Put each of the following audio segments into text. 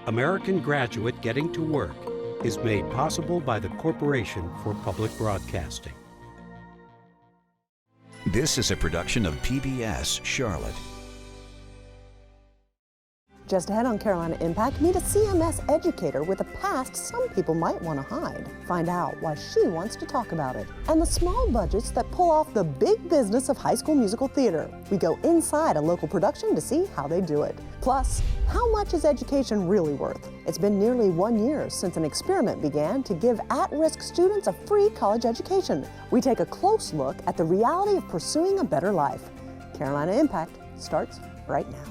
American Graduate Getting to Work is made possible by the Corporation for Public Broadcasting. This is a production of PBS Charlotte. Just ahead on Carolina Impact, meet a CMS educator with a past some people might want to hide. Find out why she wants to talk about it. And the small budgets that pull off the big business of High School Musical theater. We go inside a local production to see how they do it. Plus, how much is education really worth? It's been nearly 1 year since an experiment began to give at-risk students a free college education. We take a close look at the reality of pursuing a better life. Carolina Impact starts right now.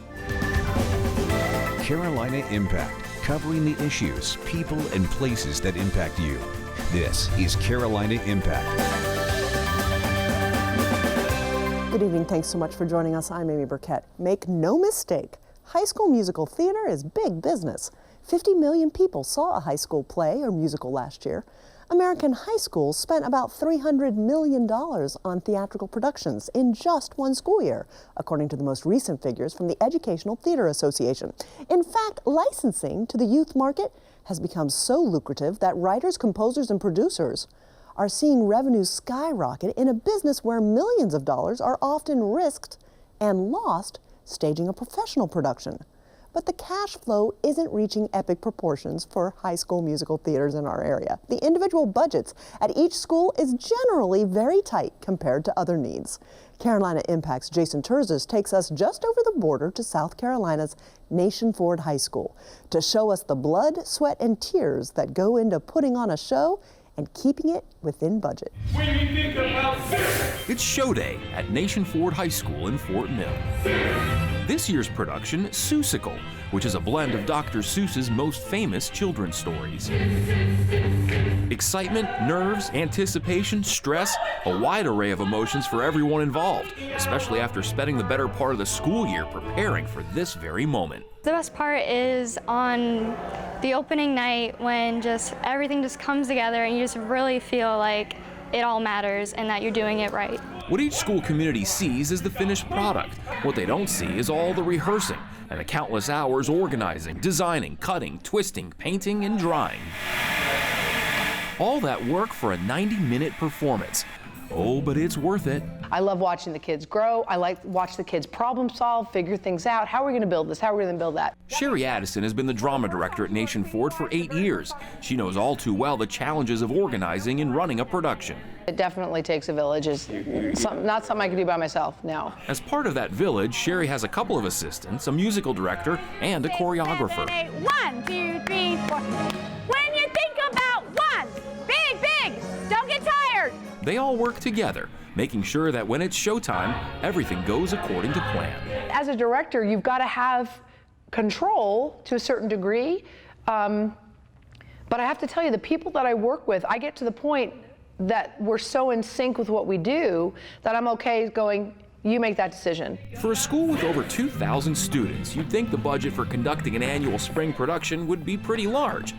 Carolina Impact, covering the issues, people, and places that impact you. This is Carolina Impact. Good evening. Thanks so much for joining us. I'm Amy Burkett. Make no mistake, High School Musical theater is big business. 50 million people saw a high school play or musical last year. American high schools spent about $300 million on theatrical productions in just one school year, according to the most recent figures from the Educational Theater Association. In fact, licensing to the youth market has become so lucrative that writers, composers, and producers are seeing revenues skyrocket in a business where millions of dollars are often risked and lost staging a professional production. But the cash flow isn't reaching epic proportions for high school musical theaters in our area. The individual budgets at each school is generally very tight compared to other needs. Carolina Impact's Jason Terzis takes us just over the border to South Carolina's Nation Ford High School to show us the blood, sweat, and tears that go into putting on a show and keeping it within budget. When you think about this, it's show day at Nation Ford High School in Fort Mill. This year's production, Seussical, which is a blend of Dr. Seuss's most famous children's stories. Excitement, nerves, anticipation, stress, a wide array of emotions for everyone involved, especially after spending the better part of the school year preparing for this very moment. The best part is on the opening night when just everything just comes together and you just really feel like it all matters and that you're doing it right. What each school community sees is the finished product. What they don't see is all the rehearsing and the countless hours organizing, designing, cutting, twisting, painting, and drying. All that work for a 90-minute performance. Oh, but it's worth it. I love watching the kids grow. I like to watch the kids problem solve, figure things out. How are we going to build this? How are we going to build that? Sherry Addison has been the drama director at Nation Ford for 8 years. She knows all too well the challenges of organizing and running a production. It definitely takes a village. It's not something I can do by myself, no. As part of that village, Sherry has a couple of assistants, a musical director, and a choreographer. 1, 2, 3, 4. When you think about one, big, don't get tired. They all work together, making sure that when it's showtime, everything goes according to plan. As a director, you've got to have control to a certain degree. But I have to tell you, the people that I work with, I get to the point that we're so in sync with what we do that I'm okay going, you make that decision. For a school with over 2,000 students, you'd think the budget for conducting an annual spring production would be pretty large.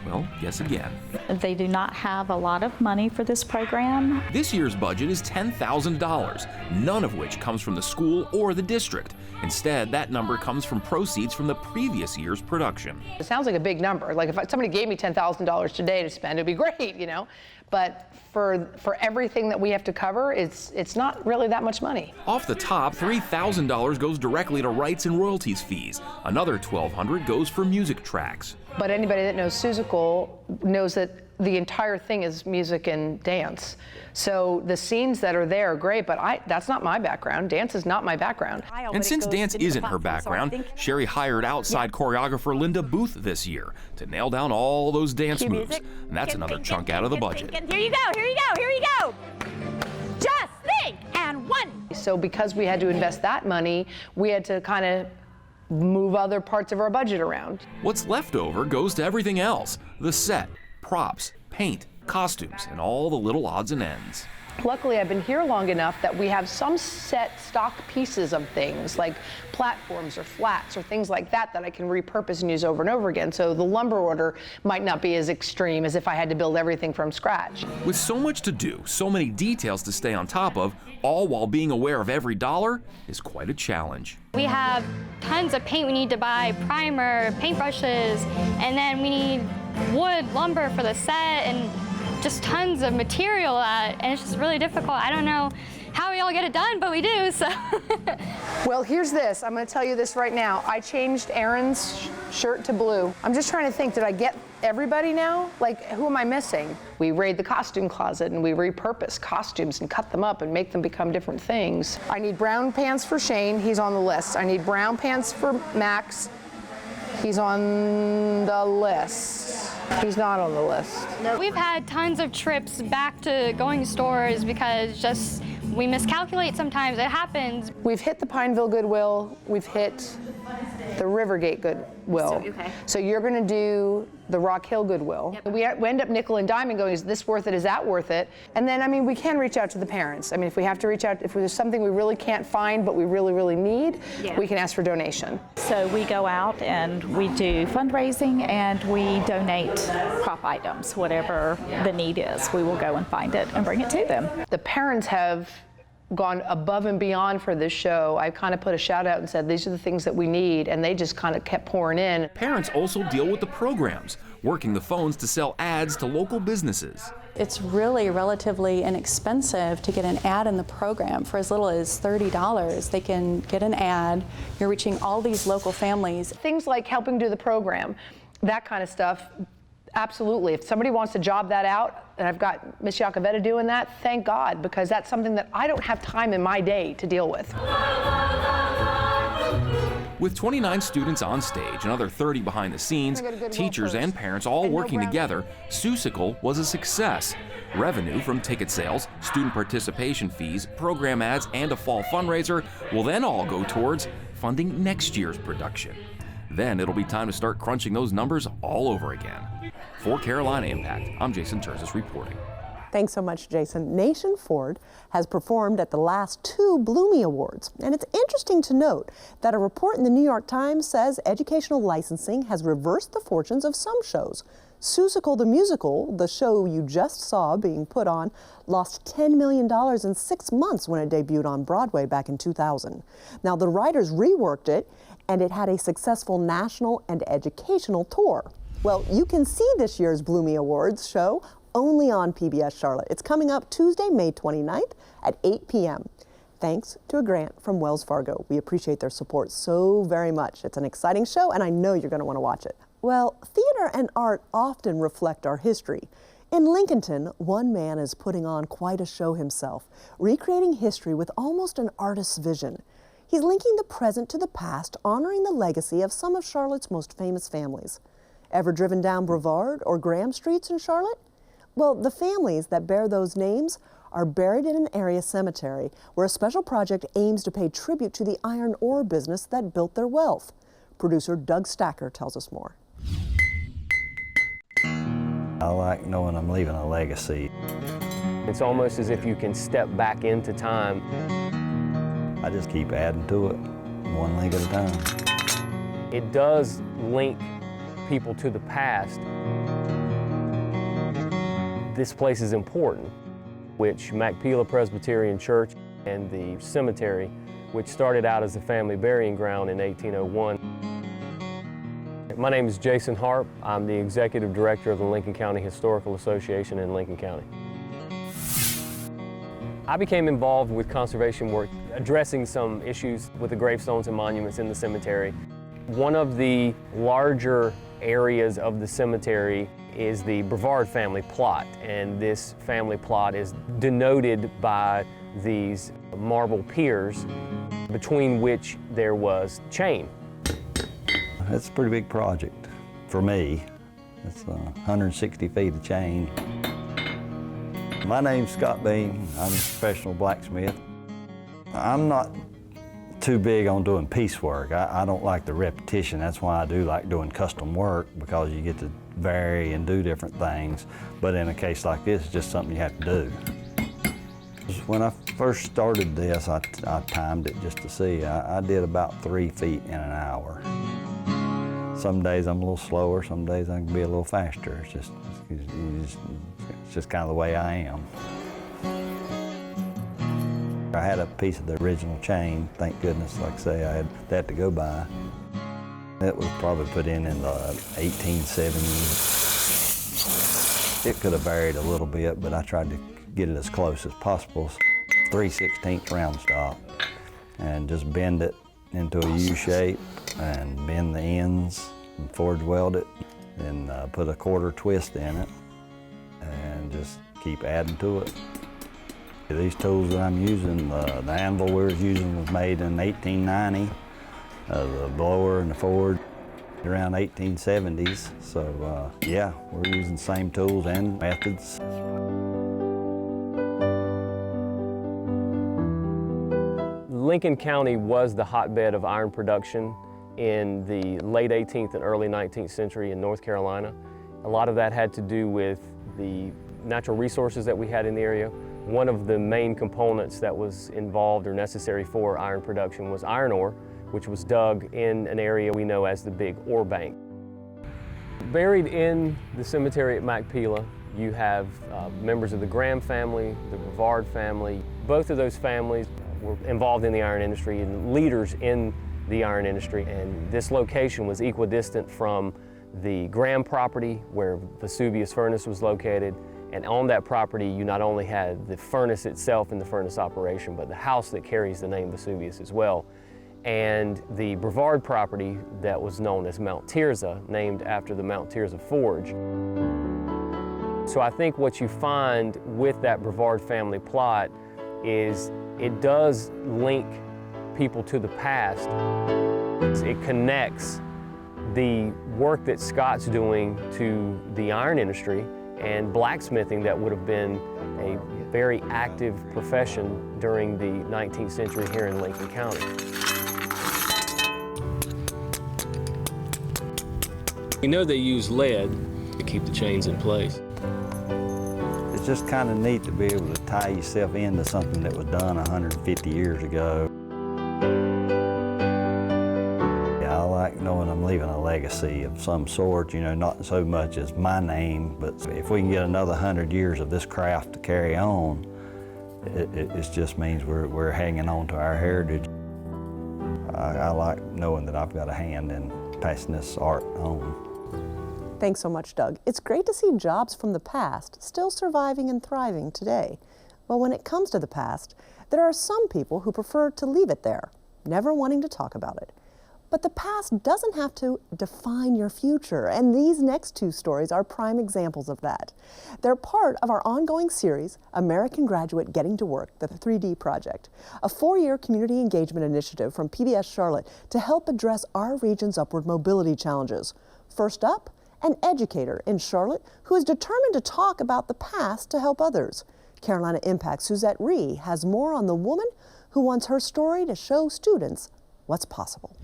Well, guess again. They do not have a lot of money for this program. This year's budget is $10,000, none of which comes from the school or the district. Instead, that number comes from proceeds from the previous year's production. It sounds like a big number. Like if somebody gave me $10,000 today to spend, it'd be great, you know? But for everything that we have to cover, it's not really that much money. Off the top, $3,000 goes directly to rights and royalties fees. Another $1,200 goes for music tracks. But anybody that knows Seussical knows that the entire thing is music and dance. So the scenes that are there are great, but that's not my background. Dance is not my background. And since dance isn't her background, Sherry hired outside choreographer Linda Booth this year to nail down all those dance moves. And that's another chunk out of the budget. Here you go. Just think, and 1. So because we had to invest that money, we had to kind of move other parts of our budget around. What's left over goes to everything else: the set, props, paint, costumes, and all the little odds and ends. Luckily, I've been here long enough that we have some set stock pieces of things like platforms or flats or things like that that I can repurpose and use over and over again. So the lumber order might not be as extreme as if I had to build everything from scratch. With so much to do, so many details to stay on top of, all while being aware of every dollar, is quite a challenge. We have tons of paint we need to buy, primer, paintbrushes, and then we need wood, lumber for the set, and just tons of material, and it's just really difficult. I don't know how we all get it done, but we do, so. Well, here's this. I'm going to tell you this right now. I changed Aaron's shirt to blue. I'm just trying to think, did I get everybody now? Like, who am I missing? We raid the costume closet and we repurpose costumes and cut them up and make them become different things. I need brown pants for Shane. He's on the list. I need brown pants for Max. He's on the list. He's not on the list. We've had tons of trips back to going to stores because just we miscalculate sometimes. It happens. We've hit the Pineville Goodwill. We've hit the Rivergate Goodwill. So you're going to do the Rock Hill Goodwill. Yep. We end up nickel and diming going, is this worth it? Is that worth it? And then, I mean, we can reach out to the parents. I mean, if we have to reach out, if there's something we really can't find but we really, really need, we can ask for donation. So we go out and we do fundraising and we donate prop items, whatever the need is. We will go and find it and bring it to them. The parents have gone above and beyond for this show. I kind of put a shout out and said, these are the things that we need, and they just kind of kept pouring in. Parents also deal with the programs, working the phones to sell ads to local businesses. It's really relatively inexpensive to get an ad in the program. For as little as $30, they can get an ad. You're reaching all these local families. Things like helping do the program, that kind of stuff. Absolutely. If somebody wants to job that out, and I've got Miss Iacovetta doing that, thank God, because that's something that I don't have time in my day to deal with. With 29 students on stage, another 30 behind the scenes, teachers and parents all working together, Seussical was a success. Revenue from ticket sales, student participation fees, program ads, and a fall fundraiser will then all go towards funding next year's production. Then it'll be time to start crunching those numbers all over again. For Carolina Impact, I'm Jason Terzis reporting. Thanks so much, Jason. Nation Ford has performed at the last 2 Bloomy Awards, and it's interesting to note that a report in the New York Times says educational licensing has reversed the fortunes of some shows. Seussical the Musical, the show you just saw being put on, lost $10 million in 6 months when it debuted on Broadway back in 2000. Now, the writers reworked it, and it had a successful national and educational tour. Well, you can see this year's Bloomy Awards show only on PBS Charlotte. It's coming up Tuesday, May 29th at 8 p.m. Thanks to a grant from Wells Fargo. We appreciate their support so very much. It's an exciting show, and I know you're going to want to watch it. Well, theater and art often reflect our history. In Lincolnton, one man is putting on quite a show himself, recreating history with almost an artist's vision. He's linking the present to the past, honoring the legacy of some of Charlotte's most famous families. Ever driven down Brevard or Graham Streets in Charlotte? Well, the families that bear those names are buried in an area cemetery where a special project aims to pay tribute to the iron ore business that built their wealth. Producer Doug Stacker tells us more. I like knowing I'm leaving a legacy. It's almost as if you can step back into time. I just keep adding to it, one leg at a time. It does link people to the past. This place is important, which Macpila Presbyterian Church and the cemetery, which started out as a family burying ground in 1801. My name is Jason Harp. I'm the Executive Director of the Lincoln County Historical Association in Lincoln County. I became involved with conservation work, addressing some issues with the gravestones and monuments in the cemetery. One of the larger areas of the cemetery is the Brevard family plot, and this family plot is denoted by these marble piers between which there was chain. It's a pretty big project for me. It's 160 feet of chain. My name's Scott Bean. I'm a professional blacksmith. I'm not too big on doing piecework. I don't like the repetition. That's why I do like doing custom work, because you get to vary and do different things. But in a case like this, it's just something you have to do. When I first started this, I timed it just to see. I did about 3 feet in an hour. Some days I'm a little slower, some days I can be a little faster. It's just kind of the way I am. I had a piece of the original chain, thank goodness, like I say, I had that to go by. It was probably put in the 1870s. It could have varied a little bit, but I tried to get it as close as possible. 3/16 round stop, and just bend it into a U shape and bend the ends and forge weld it, then put a 1/4 twist in it and just keep adding to it. These tools that I'm using, the anvil we was using was made in 1890, the blower and the forge around 1870s. So yeah, we're using the same tools and methods. Lincoln County was the hotbed of iron production in the late 18th and early 19th century in North Carolina. A lot of that had to do with the natural resources that we had in the area. One of the main components that was involved or necessary for iron production was iron ore, which was dug in an area we know as the Big Ore Bank. Buried in the cemetery at Macpela, you have members of the Graham family, the Brevard family. Both of those families were involved in the iron industry and leaders in the iron industry, and this location was equidistant from the Graham property where Vesuvius Furnace was located, and on that property you not only had the furnace itself and the furnace operation, but the house that carries the name Vesuvius as well, and the Brevard property that was known as Mount Tirzah, named after the Mount Tirzah Forge. So I think what you find with that Brevard family plot is it does link people to the past. It connects the work that Scott's doing to the iron industry and blacksmithing that would have been a very active profession during the 19th century here in Lincoln County. We know they use lead to keep the chains in place. It's just kind of neat to be able to tie yourself into something that was done 150 years ago. Yeah, I like knowing I'm leaving a legacy of some sort, you know, not so much as my name, but if we can get another 100 years of this craft to carry on, it just means we're hanging on to our heritage. I like knowing that I've got a hand in passing this art on. Thanks so much, Doug. It's great to see jobs from the past still surviving and thriving today. But when it comes to the past, there are some people who prefer to leave it there, never wanting to talk about it. But the past doesn't have to define your future, and these next two stories are prime examples of that. They're part of our ongoing series, American Graduate Getting to Work, the 3D Project, a 4-year community engagement initiative from PBS Charlotte to help address our region's upward mobility challenges. First up, an educator in Charlotte who is determined to talk about the past to help others. Carolina Impact's Suzette Rhee has more on the woman who wants her story to show students what's possible.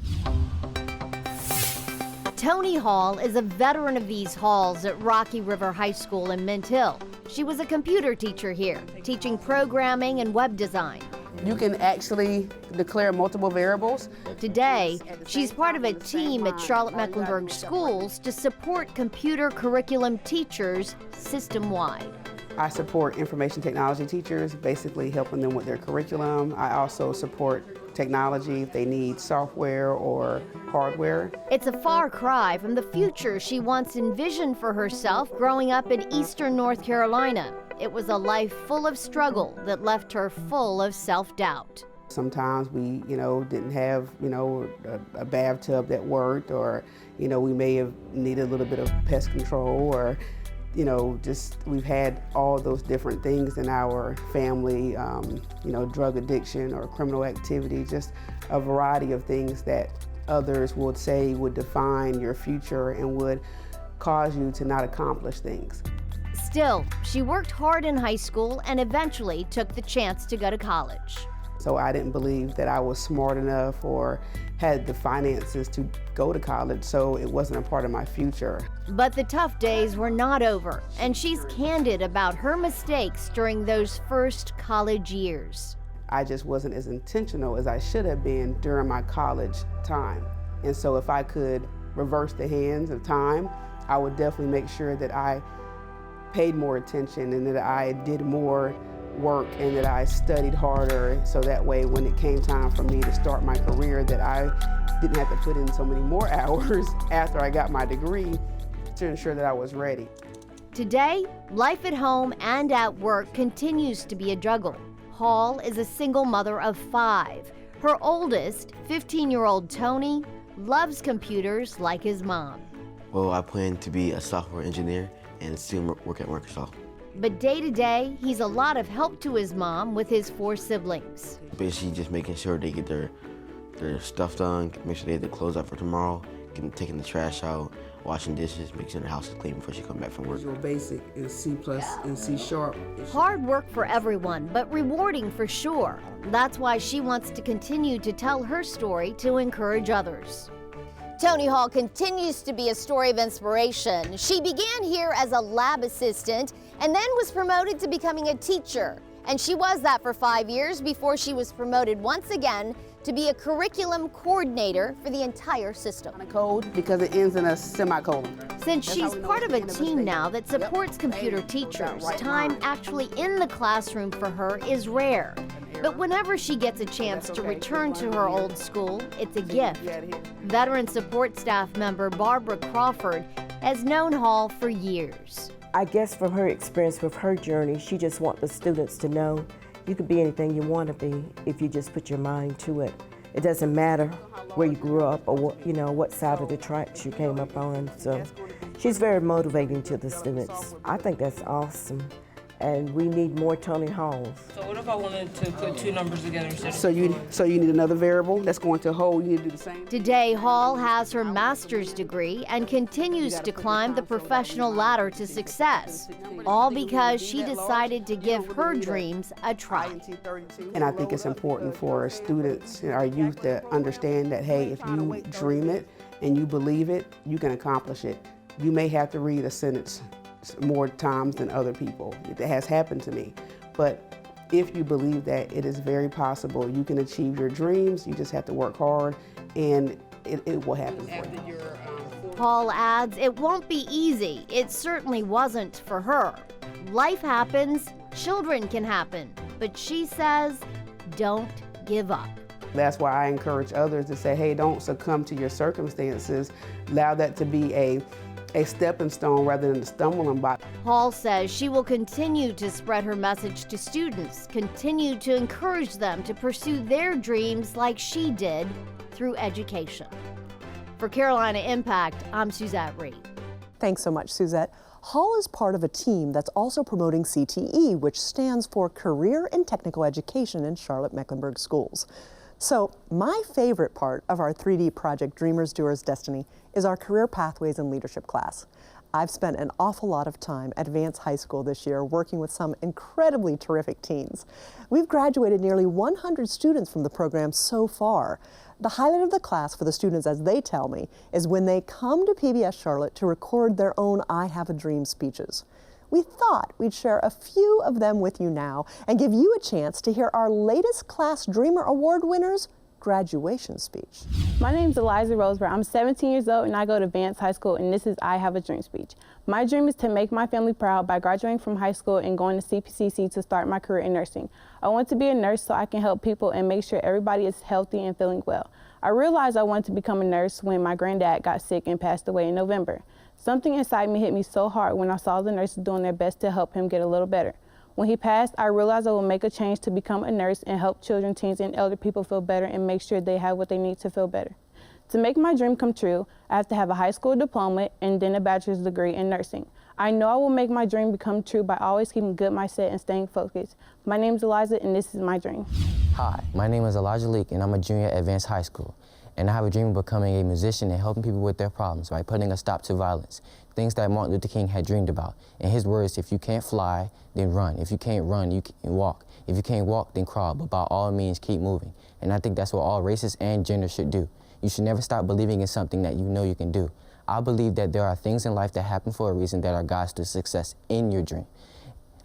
Tony Hall is a veteran of these halls at Rocky River High School in Mint Hill. She was a computer teacher here, teaching programming and web design. You can actually declare multiple variables. Today, she's part of a team at Charlotte-Mecklenburg Schools to support computer curriculum teachers system-wide. I support information technology teachers, basically helping them with their curriculum. I also support technology if they need software or hardware. It's a far cry from the future she once envisioned for herself growing up in eastern North Carolina. It was a life full of struggle that left her full of self-doubt. Sometimes we, didn't have, a bathtub that worked, or, we may have needed a little bit of pest control, or, we've had all those different things in our family, drug addiction or criminal activity, just a variety of things that others would say would define your future and would cause you to not accomplish things. Still, she worked hard in high school and eventually took the chance to go to college. So I didn't believe that I was smart enough or had the finances to go to college, so it wasn't a part of my future. But the tough days were not over, and she's candid about her mistakes during those first college years. I just wasn't as intentional as I should have been during my college time. And so if I could reverse the hands of time, I would definitely make sure that I paid more attention and that I did more work and that I studied harder, so that way when it came time for me to start my career that I didn't have to put in so many more hours after I got my degree to ensure that I was ready. Today, life at home and at work continues to be a juggle. Hall is a single mother of 5. Her oldest, 15-year-old Tony, loves computers like his mom. Well, I plan to be a software engineer and soon work at Microsoft. But day to day, he's a lot of help to his mom with his 4 siblings. Basically just making sure they get their stuff done, make sure they have their clothes out for tomorrow, taking the trash out, washing dishes, making sure the house is clean before she comes back from work. Visual Basic and C+ and C#. Hard work for everyone, but rewarding for sure. That's why she wants to continue to tell her story to encourage others. Tony Hall continues to be a story of inspiration. She began here as a lab assistant and then was promoted to becoming a teacher. And she was that for 5 years before she was promoted once again to be a curriculum coordinator for the entire system. Code because it ends in a semicolon. Since she's part of a team now that supports computer teachers, time actually in the classroom for her is rare. But whenever she gets a chance to return to her old school, it's a gift. Veteran support staff member Barbara Crawford has known Hall for years. I guess from her experience with her journey, she just wants the students to know you can be anything you want to be if you just put your mind to it. It doesn't matter where you grew up or what side of the tracks you came up on. So she's very motivating to the students. I think that's awesome. And we need more Tony Halls. So what if I wanted to put 2 numbers together instead of So you need another variable that's going to hold, you need to do the same? Today, Hall has her master's degree and continues to climb the professional ladder to success, all because she decided to give her dreams a try. And I think it's important for our students and our youth to understand that, hey, if you dream it and you believe it, you can accomplish it. You may have to read a sentence more times than other people. It has happened to me. But if you believe that, it is very possible. You can achieve your dreams. You just have to work hard, and it will happen for you. Hall adds, it won't be easy. It certainly wasn't for her. Life happens, children can happen, but she says, don't give up. That's why I encourage others to say, hey, don't succumb to your circumstances. Allow that to be a stepping stone rather than a stumbling block. Hall says she will continue to spread her message to students, continue to encourage them to pursue their dreams like she did through education. For Carolina Impact, I'm Suzette Reed. Thanks so much, Suzette. Hall is part of a team that's also promoting CTE, which stands for Career and Technical Education in Charlotte-Mecklenburg schools. So my favorite part of our 3D project Dreamers, Doers, Destiny is our Career Pathways and Leadership class. I've spent an awful lot of time at Vance High School this year working with some incredibly terrific teens. We've graduated nearly 100 students from the program so far. The highlight of the class for the students, as they tell me, is when they come to PBS Charlotte to record their own I Have a Dream speeches. We thought we'd share a few of them with you now and give you a chance to hear our latest Class Dreamer Award winners' graduation speech. My name's Eliza Roseberg. I'm 17 years old and I go to Vance High School, and this is I Have a Dream speech. My dream is to make my family proud by graduating from high school and going to CPCC to start my career in nursing. I want to be a nurse so I can help people and make sure everybody is healthy and feeling well. I realized I wanted to become a nurse when my granddad got sick and passed away in November. Something inside me hit me so hard when I saw the nurses doing their best to help him get a little better. When he passed, I realized I would make a change to become a nurse and help children, teens, and elder people feel better and make sure they have what they need to feel better. To make my dream come true, I have to have a high school diploma and then a bachelor's degree in nursing. I know I will make my dream become true by always keeping a good mindset and staying focused. My name is Eliza, and this is my dream. Hi, my name is Elijah Leak, and I'm a junior at Vance High School. And I have a dream of becoming a musician and helping people with their problems by putting a stop to violence. Things that Martin Luther King had dreamed about. In his words, if you can't fly, then run. If you can't run, you can walk. If you can't walk, then crawl. But by all means, keep moving. And I think that's what all races and genders should do. You should never stop believing in something that you know you can do. I believe that there are things in life that happen for a reason that are guides to success in your dream.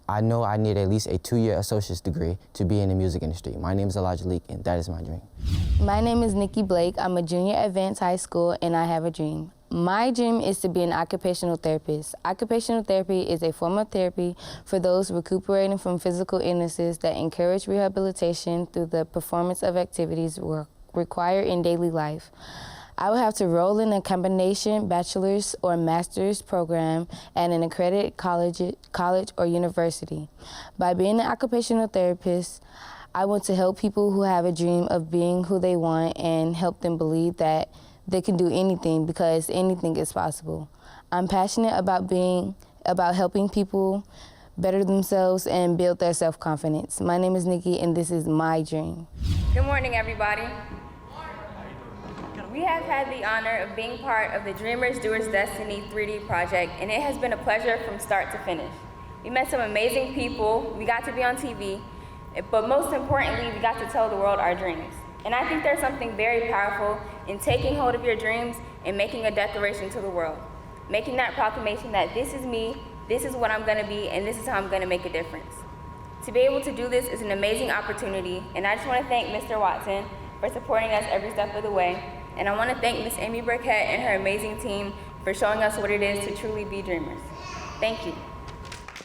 I know I need at least a 2-year associate's degree to be in the music industry. My name is Elijah Leak, and that is my dream. My name is Nikki Blake. I'm a junior at Vance High School, and I have a dream. My dream is to be an occupational therapist. Occupational therapy is a form of therapy for those recuperating from physical illnesses that encourage rehabilitation through the performance of activities required in daily life. I would have to enroll in a combination bachelor's or master's program at an accredited college or university. By being an occupational therapist, I want to help people who have a dream of being who they want and help them believe that they can do anything because anything is possible. I'm passionate about helping people better themselves and build their self-confidence. My name is Nikki, and this is my dream. Good morning, everybody. We have had the honor of being part of the Dreamers Doers Destiny 3D project, and it has been a pleasure from start to finish. We met some amazing people, we got to be on TV, but most importantly, we got to tell the world our dreams. And I think there's something very powerful in taking hold of your dreams and making a declaration to the world. Making that proclamation that this is me, this is what I'm gonna be, and this is how I'm gonna make a difference. To be able to do this is an amazing opportunity, and I just wanna thank Mr. Watson for supporting us every step of the way. And I want to thank Miss Amy Burkett and her amazing team for showing us what it is to truly be dreamers. Thank you.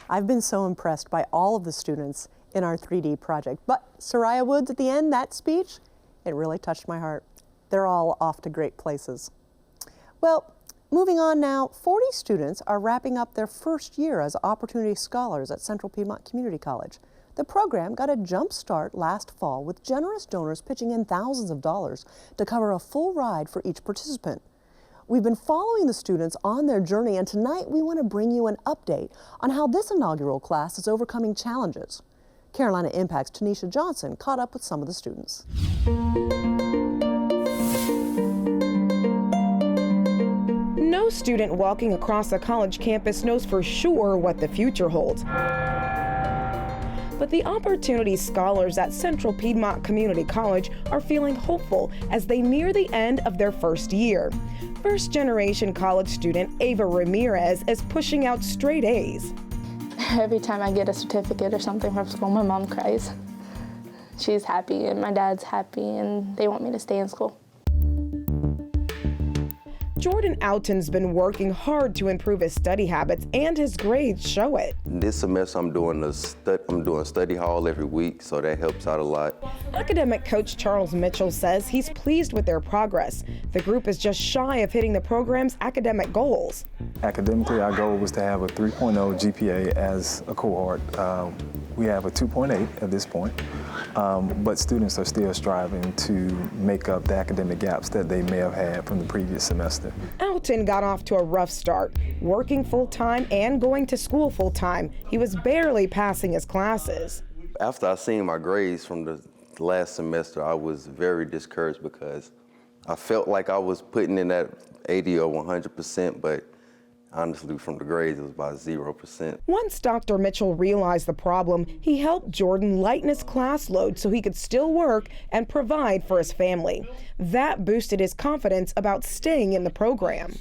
I've been so impressed by all of the students in our 3D project. But Soraya Woods at the end, that speech, it really touched my heart. They're all off to great places. Well, moving on now, 40 students are wrapping up their first year as Opportunity Scholars at Central Piedmont Community College. The program got a jump start last fall with generous donors pitching in thousands of dollars to cover a full ride for each participant. We've been following the students on their journey, and tonight we want to bring you an update on how this inaugural class is overcoming challenges. Carolina Impact's Tanisha Johnson caught up with some of the students. No student walking across a college campus knows for sure what the future holds. But the Opportunity Scholars at Central Piedmont Community College are feeling hopeful as they near the end of their first year. First-generation college student Ava Ramirez is pushing out straight A's. Every time I get a certificate or something from school, my mom cries. She's happy and my dad's happy and they want me to stay in school. Jordan Alton's been working hard to improve his study habits, and his grades show it. This semester I'm doing study hall every week, so that helps out a lot. Academic coach Charles Mitchell says he's pleased with their progress. The group is just shy of hitting the program's academic goals. Academically, our goal was to have a 3.0 GPA as a cohort. We have a 2.8 at this point, but students are still striving to make up the academic gaps that they may have had from the previous semester. Alton got off to a rough start, working full-time and going to school full-time. He was barely passing his classes. After I seen my grades from the last semester, I was very discouraged because I felt like I was putting in that 80 or 100%, but honestly, from the grades, it was about 0%. Once Dr. Mitchell realized the problem, he helped Jordan lighten his class load so he could still work and provide for his family. That boosted his confidence about staying in the program.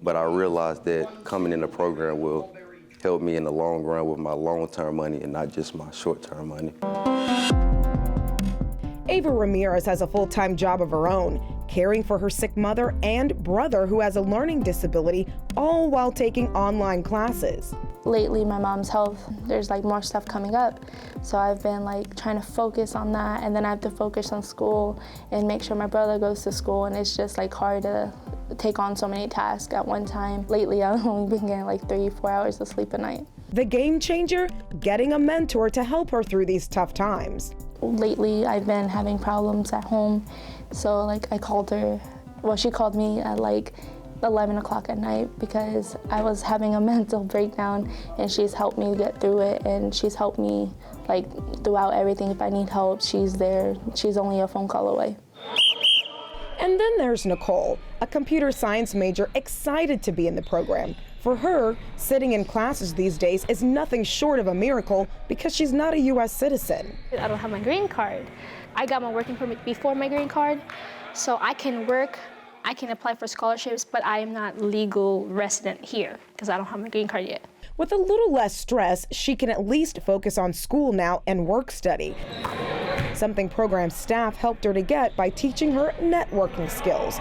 But I realized that coming in the program will help me in the long run with my long-term money and not just my short-term money. Ava Ramirez has a full-time job of her own, caring for her sick mother and brother who has a learning disability, all while taking online classes. Lately, my mom's health, there's more stuff coming up. So I've been trying to focus on that, and then I have to focus on school and make sure my brother goes to school, and it's just hard to take on so many tasks at one time. Lately, I've only been getting 3-4 hours of sleep a night. The game changer? Getting a mentor to help her through these tough times. Lately, I've been having problems at home, so I called her. Well, she called me at 11 o'clock at night because I was having a mental breakdown, and she's helped me get through it, and she's helped me throughout everything. If I need help, she's there. She's only a phone call away. And then there's Nicole, a computer science major excited to be in the program. For her, sitting in classes these days is nothing short of a miracle because she's not a U.S. citizen. I don't have my green card. I got my working permit before my green card, so I can work, I can apply for scholarships, but I am not legal resident here because I don't have my green card yet. With a little less stress, she can at least focus on school now and work study. Something program staff helped her to get by teaching her networking skills.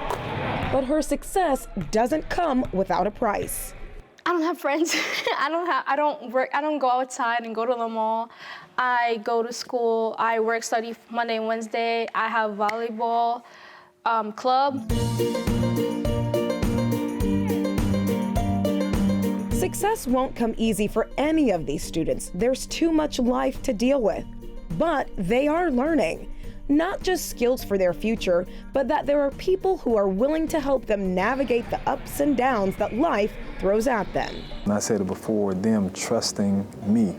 But her success doesn't come without a price. I don't have friends. I don't work. I don't go outside and go to the mall. I go to school. I work, study Monday and Wednesday. I have volleyball club. Success won't come easy for any of these students. There's too much life to deal with. But they are learning. Not just skills for their future, but that there are people who are willing to help them navigate the ups and downs that life throws at them. And I said it before, them trusting me,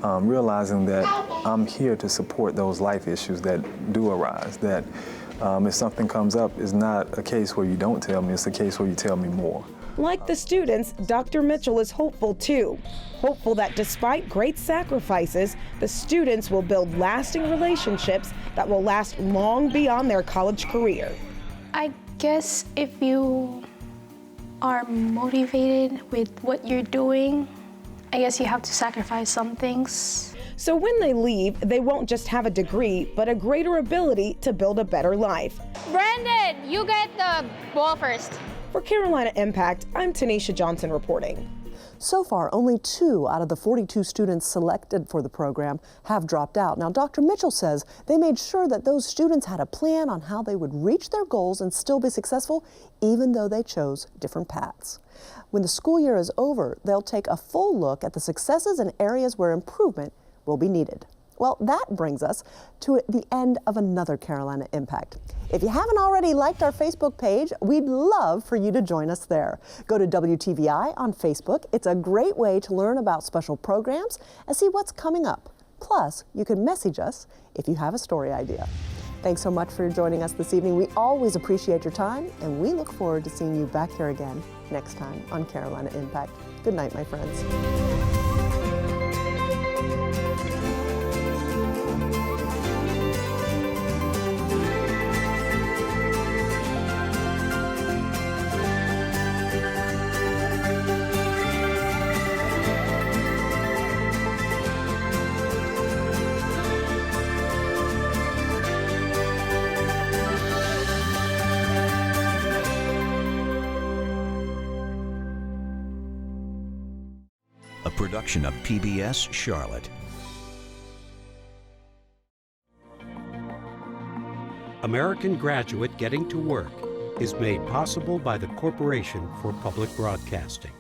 realizing that I'm here to support those life issues that do arise, that if something comes up, it's not a case where you don't tell me, it's a case where you tell me more. Like the students, Dr. Mitchell is hopeful too. Hopeful that despite great sacrifices, the students will build lasting relationships that will last long beyond their college career. I guess if you are motivated with what you're doing, I guess you have to sacrifice some things. So when they leave, they won't just have a degree, but a greater ability to build a better life. Brandon, you get the ball first. For Carolina Impact, I'm Tanisha Johnson reporting. So far, only 2 out of the 42 students selected for the program have dropped out. Now, Dr. Mitchell says they made sure that those students had a plan on how they would reach their goals and still be successful, even though they chose different paths. When the school year is over, they'll take a full look at the successes and areas where improvement will be needed. Well, that brings us to the end of another Carolina Impact. If you haven't already liked our Facebook page, we'd love for you to join us there. Go to WTVI on Facebook. It's a great way to learn about special programs and see what's coming up. Plus, you can message us if you have a story idea. Thanks so much for joining us this evening. We always appreciate your time, and we look forward to seeing you back here again next time on Carolina Impact. Good night, my friends. A production of PBS Charlotte. American Graduate Getting to Work is made possible by the Corporation for Public Broadcasting.